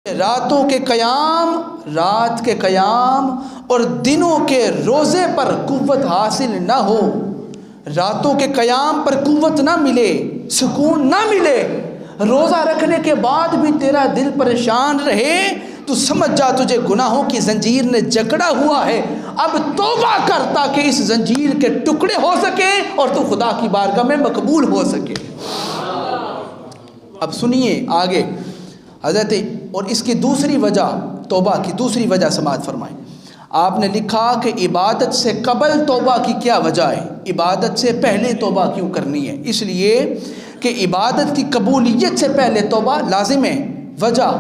راتوں کے قیام، رات کے قیام اور دنوں کے روزے پر قوت حاصل نہ ہو، راتوں کے قیام پر قوت نہ ملے، سکون نہ ملے، روزہ رکھنے کے بعد بھی تیرا دل پریشان رہے، تو سمجھ جا تجھے گناہوں کی زنجیر نے جکڑا ہوا ہے۔ اب توبہ کر تاکہ اس زنجیر کے ٹکڑے ہو سکے اور تو خدا کی بارگاہ میں مقبول ہو سکے۔ اب سنیے آگے حضرت، اور اس کی دوسری وجہ، توبہ کی دوسری وجہ سماعت فرمائیں۔ آپ نے لکھا کہ عبادت سے قبل توبہ کی کیا وجہ ہے، عبادت سے پہلے توبہ کیوں کرنی ہے؟ اس لیے کہ عبادت کی قبولیت سے پہلے توبہ لازم ہے۔ وجہ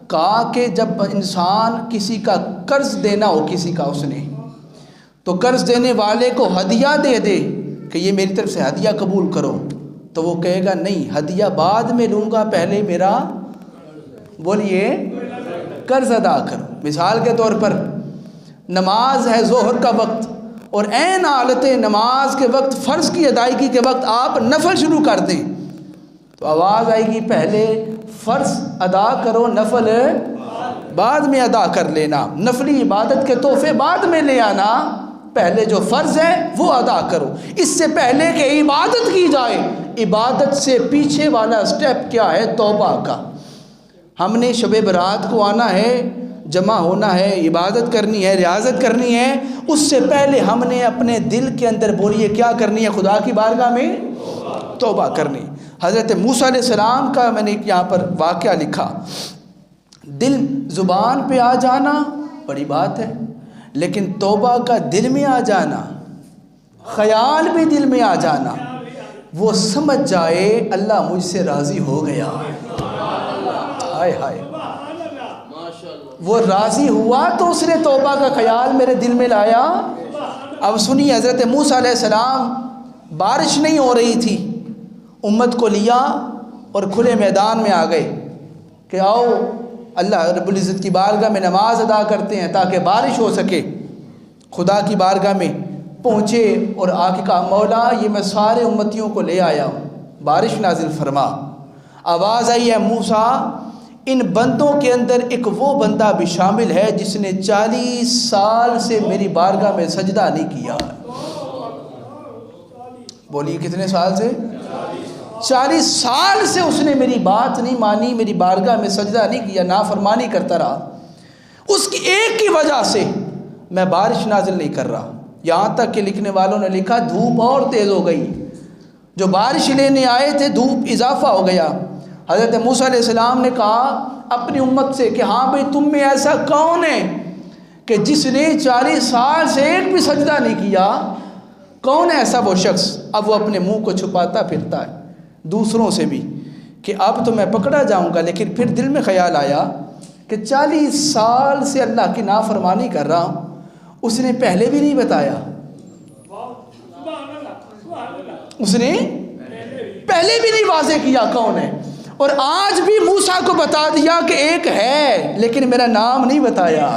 کہا کہ جب انسان کسی کا قرض دینا ہو، کسی کا اس نے، تو قرض دینے والے کو ہدیہ دے دے کہ یہ میری طرف سے ہدیہ قبول کرو، تو وہ کہے گا نہیں، ہدیہ بعد میں لوں گا، پہلے میرا بولیے قرض ادا کرو۔ مثال کے طور پر نماز ہے ظہر کا وقت، اور عین حالت نماز کے وقت، فرض کی ادائیگی کے وقت آپ نفل شروع کر دیں، تو آواز آئے گی پہلے فرض ادا کرو، نفل بعد میں ادا کر لینا، نفلی عبادت کے تحفے بعد میں لے آنا، پہلے جو فرض ہے وہ ادا کرو۔ اس سے پہلے کہ عبادت کی جائے، عبادت سے پیچھے والا سٹیپ کیا ہے؟ توبہ کا۔ ہم نے شب برات کو آنا ہے، جمع ہونا ہے، عبادت کرنی ہے، ریاضت کرنی ہے، اس سے پہلے ہم نے اپنے دل کے اندر بولیے کیا کرنی ہے؟ خدا کی بارگاہ میں توبہ کرنی۔ حضرت موسیٰ علیہ السلام کا میں نے یہاں پر واقعہ لکھا، دل زبان پہ آ جانا بڑی بات ہے، لیکن توبہ کا دل میں آ جانا، خیال بھی دل میں آ جانا، وہ سمجھ جائے اللہ مجھ سے راضی ہو گیا، ہائے ہائے، وہ راضی ہوا تو اس نے توبہ کا خیال میرے دل میں لایا۔ اب سنیے، حضرت موسیٰ علیہ السلام، بارش نہیں ہو رہی تھی، امت کو لیا اور کھلے میدان میں آ گئے کہ آؤ اللہ رب العزت کی بارگاہ میں نماز ادا کرتے ہیں تاکہ بارش ہو سکے۔ خدا کی بارگاہ میں پہنچے اور آ کے کہا مولا یہ میں سارے امتیوں کو لے آیا ہوں، بارش نازل فرما۔ آواز آئی ہے موسیٰ ان بندوں کے اندر ایک وہ بندہ بھی شامل ہے جس نے 40 سال سے میری بارگاہ میں سجدہ نہیں کیا۔ بولیے کتنے سال سے؟ 40 سال سے اس نے میری بات نہیں مانی، میری بارگاہ میں سجدہ نہیں کیا، نافرمانی کرتا رہا۔ اس کی ایک کی وجہ سے میں بارش نازل نہیں کر رہا، یہاں تک کہ لکھنے والوں نے لکھا دھوپ اور تیز ہو گئی، جو بارش لینے آئے تھے دھوپ اضافہ ہو گیا۔ حضرت موسیٰ علیہ السلام نے کہا اپنی امت سے کہ ہاں بھئی تم میں ایسا کون ہے کہ جس نے 40 سال سے ایک بھی سجدہ نہیں کیا؟ کون ہے ایسا وہ شخص؟ اب وہ اپنے منہ کو چھپاتا پھرتا ہے دوسروں سے بھی کہ اب تو میں پکڑا جاؤں گا، لیکن پھر دل میں خیال آیا کہ 40 سال سے اللہ کی نافرمانی کر رہا ہوں، اس نے پہلے بھی نہیں بتایا، اس نے پہلے بھی نہیں واضح کیا کون ہے، اور آج بھی موسیٰ کو بتا دیا کہ ایک ہے لیکن میرا نام نہیں بتایا۔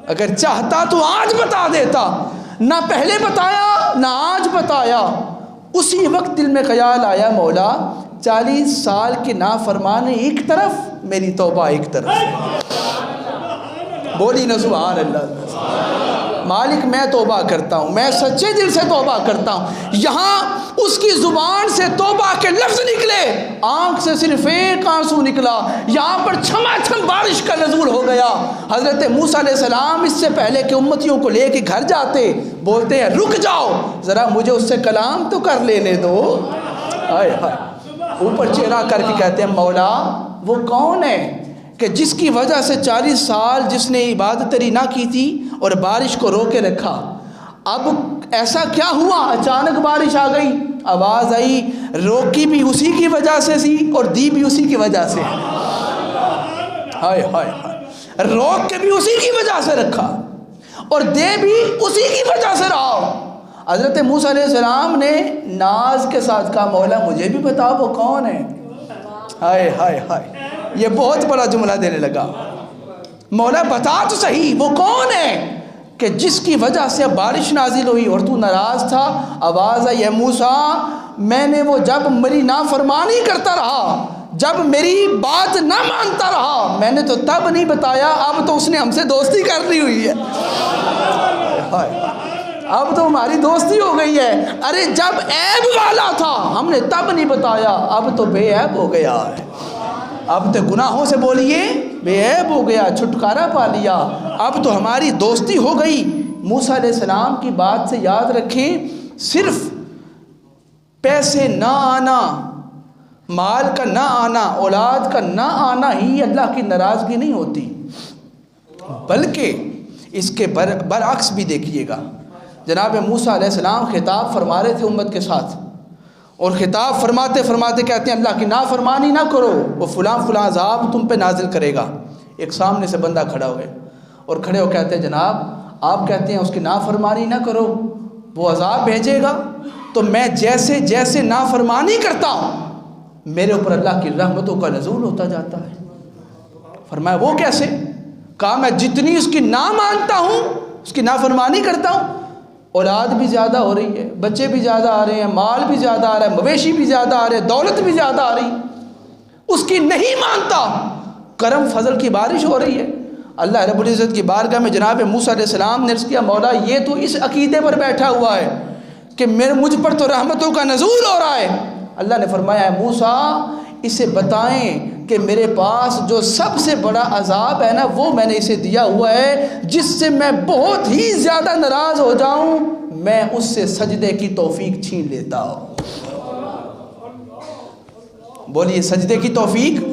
اگر چاہتا تو آج بتا دیتا، نہ پہلے بتایا نہ آج بتایا۔ اسی وقت دل میں خیال آیا مولا 40 سال کی نافرمانی ایک طرف، میری توبہ ایک طرف۔ بولی نا سبحان اللہ۔ مالک میں توبہ کرتا ہوں، میں سچے دل سے توبہ کرتا ہوں۔ یہاں اس کی زبان سے توبہ کے لفظ نکلے، آنکھ سے صرف ایک آنسو نکلا، یہاں پر چھما چھم بارش کا نزول ہو گیا۔ حضرت موسیٰ علیہ السلام اس سے پہلے کہ امتیوں کو لے کے گھر جاتے بولتے ہیں رک جاؤ ذرا مجھے اس سے کلام تو کر لینے دو۔ ہائے ہائے، اوپر چہرہ کر کے کہتے ہیں مولا وہ کون ہے کہ جس کی وجہ سے 40 سال جس نے عبادت تیری نہ کی تھی اور بارش کو روکے رکھا، اب ایسا کیا ہوا اچانک بارش آ گئی؟ آواز آئی روکی بھی اسی کی وجہ سے تھی اور دی بھی اسی کی وجہ سے۔ ہائے ہائے ہائے، روک کے بھی اسی کی وجہ سے رکھا اور دے بھی اسی کی وجہ سے رہا۔ حضرت موسیٰ علیہ السلام نے ناز کے ساتھ کہا مولا مجھے بھی بتا وہ کون ہے۔ ہائے ہائے ہائے، یہ بہت بڑا جملہ دینے لگا، مولا بتا تو صحیح وہ کون ہے کہ جس کی وجہ سے بارش نازل ہوئی اور تو ناراض تھا۔ آواز آئی ہے موسیٰ میں نے وہ جب میری نافرمانی کرتا رہا، جب میری بات نہ مانتا رہا میں نے تو تب نہیں بتایا، اب تو اس نے ہم سے دوستی کر لی ہوئی ہے، اب تو ہماری دوستی ہو گئی ہے۔ ارے جب عیب والا تھا ہم نے تب نہیں بتایا، اب تو بے عیب ہو گیا ہے، اب تو گناہوں سے بولیے بے عیب ہو گیا، چھٹکارا پا لیا، اب تو ہماری دوستی ہو گئی۔ موسیٰ علیہ السلام کی بات سے یاد رکھیں، صرف پیسے نہ آنا، مال کا نہ آنا، اولاد کا نہ آنا ہی اللہ کی ناراضگی نہیں ہوتی، بلکہ اس کے برعکس بھی دیکھیے گا۔ جناب موسیٰ علیہ السلام خطاب فرما رہے تھے امت کے ساتھ، اور خطاب فرماتے فرماتے کہتے ہیں اللہ کی نافرمانی نہ کرو، وہ فلاں فلاں عذاب تم پہ نازل کرے گا۔ ایک سامنے سے بندہ کھڑا ہوئے اور کھڑے ہو کہتے ہیں جناب آپ کہتے ہیں اس کی نافرمانی نہ کرو، وہ عذاب بھیجے گا، تو میں جیسے جیسے نافرمانی کرتا ہوں میرے اوپر اللہ کی رحمتوں کا نزول ہوتا جاتا ہے۔ فرمایا وہ کیسے؟ کہا میں جتنی اس کی نہ مانتا ہوں، اس کی نافرمانی کرتا ہوں، اولاد بھی زیادہ ہو رہی ہے، بچے بھی زیادہ آ رہے ہیں، مال بھی زیادہ آ رہا ہے، مویشی بھی زیادہ آ رہے ہیں، دولت بھی زیادہ آ رہی، اس کی نہیں مانتا، کرم فضل کی بارش ہو رہی ہے۔ اللہ رب العزت کی بارگاہ میں جناب موسیٰ علیہ السلام نے عرض کیا مولا یہ تو اس عقیدے پر بیٹھا ہوا ہے کہ مجھ پر تو رحمتوں کا نزول ہو رہا ہے۔ اللہ نے فرمایا موسیٰ اسے بتائیں کہ میرے پاس جو سب سے بڑا عذاب ہے نا وہ میں نے اسے دیا ہوا ہے، جس سے میں بہت ہی زیادہ ناراض ہو جاؤں میں اس سے سجدے کی توفیق چھین لیتا ہوں۔ بولیے سجدے کی توفیق